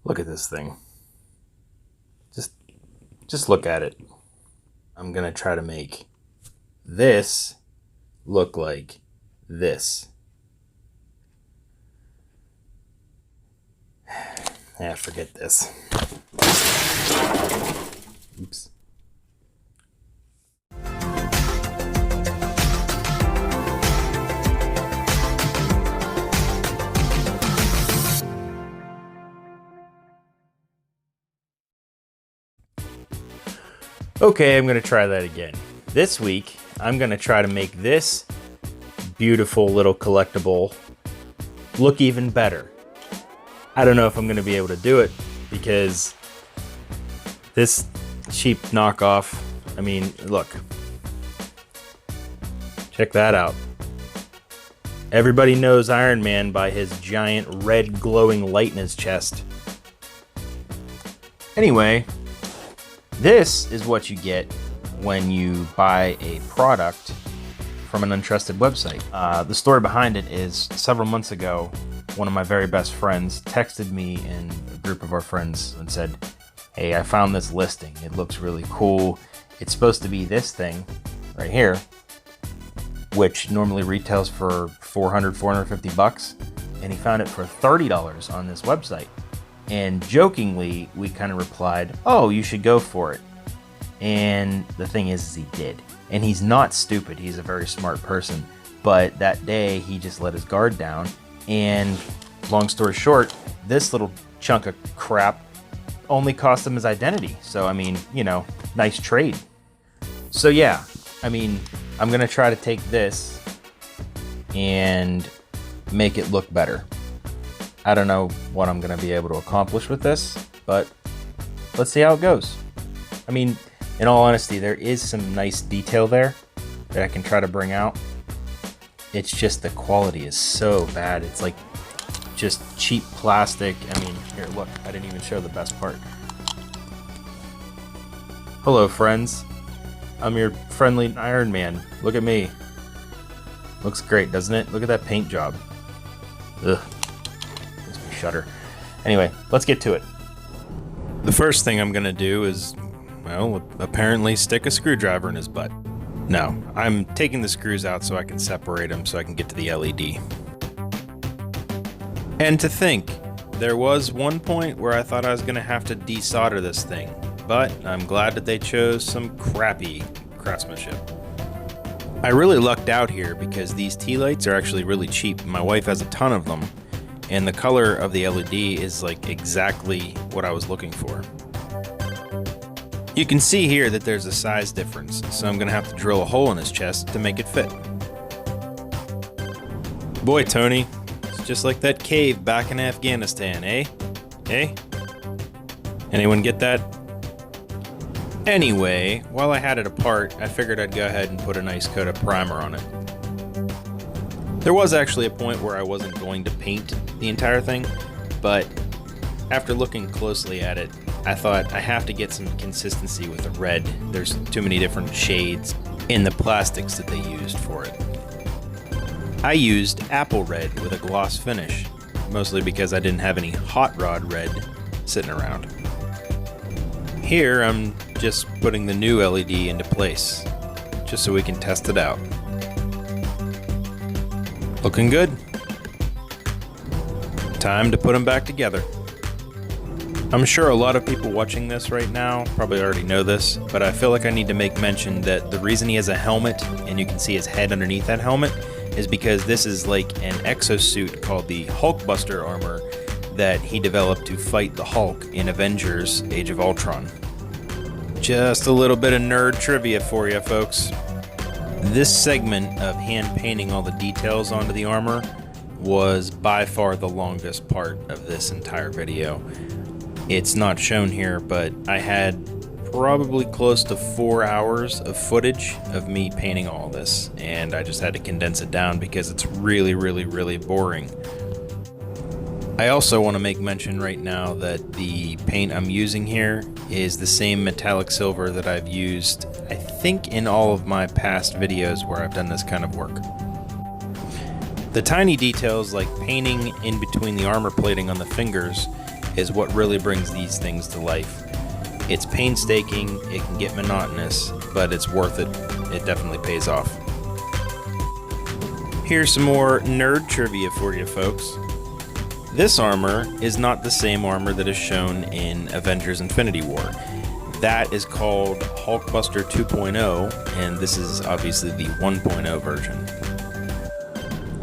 Look at this thing. Just look at it. I'm gonna try to make this look like this. Yeah, forget this. Oops. Okay, I'm going to try that again. This week, I'm going to try to make this beautiful little collectible look even better. I don't know if I'm going to be able to do it because this cheap knockoff, I mean, look. Check that out. Everybody knows Iron Man by his giant red glowing light in his chest. Anyway, this is what you get when you buy a product from an untrusted website. The story behind it is several months ago, one of my very best friends texted me in a group of our friends and said, "Hey, I found this listing. It looks really cool. It's supposed to be this thing right here, which normally retails for $450, and he found it for $30 on this website." And jokingly, we kind of replied, "Oh, you should go for it." And the thing is he did. And he's not stupid. He's a very smart person. But that day, he just let his guard down. And long story short, this little chunk of crap only cost him his identity. So, I mean, you know, nice trade. So, yeah, I mean, I'm going to try to take this and make it look better. I don't know what I'm going to be able to accomplish with this, but let's see how it goes. I mean, in all honesty, there is some nice detail there that I can try to bring out. It's just the quality is so bad. It's like just cheap plastic. I mean, here, look, I didn't even show the best part. Hello, friends. I'm your friendly Iron Man. Look at me. Looks great, doesn't it? Look at that paint job. Ugh. Shudder. Anyway, let's get to it. The first thing I'm gonna do is, well, apparently stick a screwdriver in his butt. No, I'm taking the screws out so I can separate them so I can get to the LED. And to think, there was one point where I thought I was gonna have to desolder this thing, but I'm glad that they chose some crappy craftsmanship. I really lucked out here because these tea lights are actually really cheap. My wife has a ton of them. And the color of the LED is like exactly what I was looking for. You can see here that there's a size difference, so I'm gonna have to drill a hole in his chest to make it fit. Boy, Tony, it's just like that cave back in Afghanistan, eh? Eh? Anyone get that? Anyway, while I had it apart, I figured I'd go ahead and put a nice coat of primer on it. There was actually a point where I wasn't going to paint the entire thing, but after looking closely at it, I thought I have to get some consistency with the red. There's too many different shades in the plastics that they used for it. I used apple red with a gloss finish, mostly because I didn't have any hot rod red sitting around. Here I'm just putting the new LED into place, just so we can test it out. Looking good. Time to put them back together. I'm sure a lot of people watching this right now probably already know this, but I feel like I need to make mention that the reason he has a helmet, and you can see his head underneath that helmet, is because this is like an exosuit called the Hulkbuster armor that he developed to fight the Hulk in Avengers: Age of Ultron. Just a little bit of nerd trivia for you folks. This segment of hand painting all the details onto the armor was by far the longest part of this entire video. It's not shown here, but I had probably close to 4 hours of footage of me painting all this, and I just had to condense it down because it's really boring. I also want to make mention right now that the paint I'm using here is the same metallic silver that I've used, I think, in all of my past videos where I've done this kind of work. The tiny details like painting in between the armor plating on the fingers is what really brings these things to life. It's painstaking, it can get monotonous, but it's worth it. It definitely pays off. Here's some more nerd trivia for you folks. This armor is not the same armor that is shown in Avengers Infinity War. That is called Hulkbuster 2.0, and this is obviously the 1.0 version.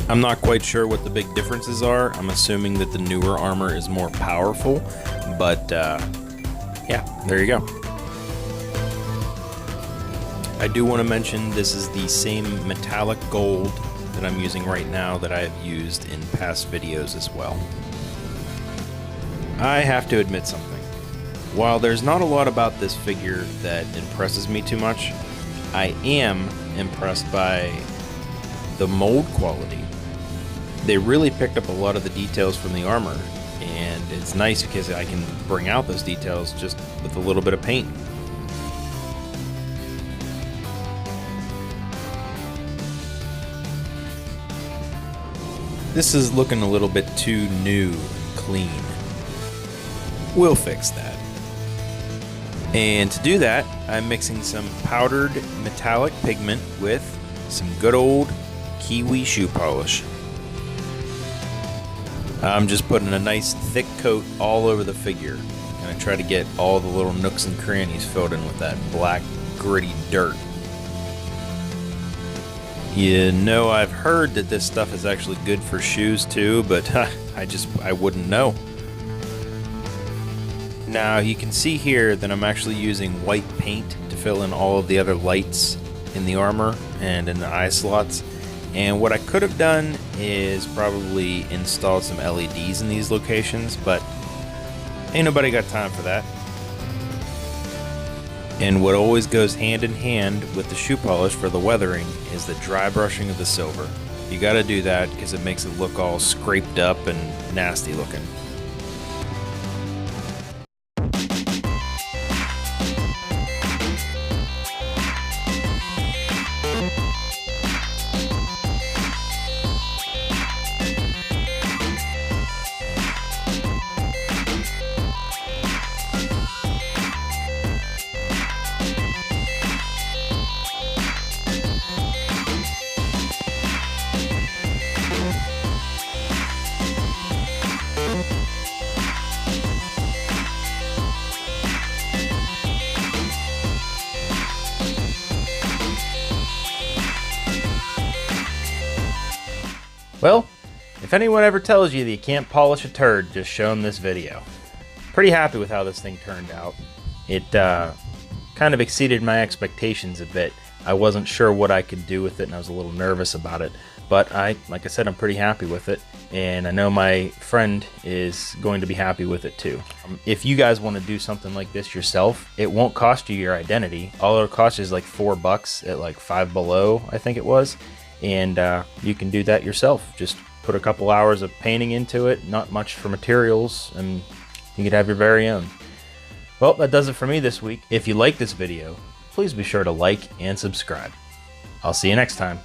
I'm not quite sure what the big differences are. I'm assuming that the newer armor is more powerful, but yeah, there you go. I do want to mention this is the same metallic gold that I'm using right now that I have used in past videos as well. I have to admit something. While there's not a lot about this figure that impresses me too much, I am impressed by the mold quality. They really picked up a lot of the details from the armor, and it's nice because I can bring out those details just with a little bit of paint. This is looking a little bit too new, clean. We'll fix that. And to do that, I'm mixing some powdered metallic pigment with some good old Kiwi shoe polish. I'm just putting a nice thick coat all over the figure, and I try to get all the little nooks and crannies filled in with that black, gritty dirt. You know, I've heard that this stuff is actually good for shoes too, but I wouldn't know. Now you can see here that I'm actually using white paint to fill in all of the other lights in the armor and in the eye slots. And what I could have done is probably installed some LEDs in these locations, but ain't nobody got time for that. And what always goes hand in hand with the shoe polish for the weathering is the dry brushing of the silver. You gotta do that because it makes it look all scraped up and nasty looking. Well, if anyone ever tells you that you can't polish a turd, just show them this video. Pretty happy with how this thing turned out. It kind of exceeded my expectations a bit. I wasn't sure what I could do with it, and I was a little nervous about it. But like I said, I'm pretty happy with it, and I know my friend is going to be happy with it too. If you guys want to do something like this yourself, it won't cost you your identity. All it'll cost you is like $4 at like Five Below, I think it was. And you can do that yourself. Just put a couple hours of painting into it, not much for materials, and you could have your very own. Well, that does it for me this week. If you like this video, please be sure to like and subscribe. I'll see you next time.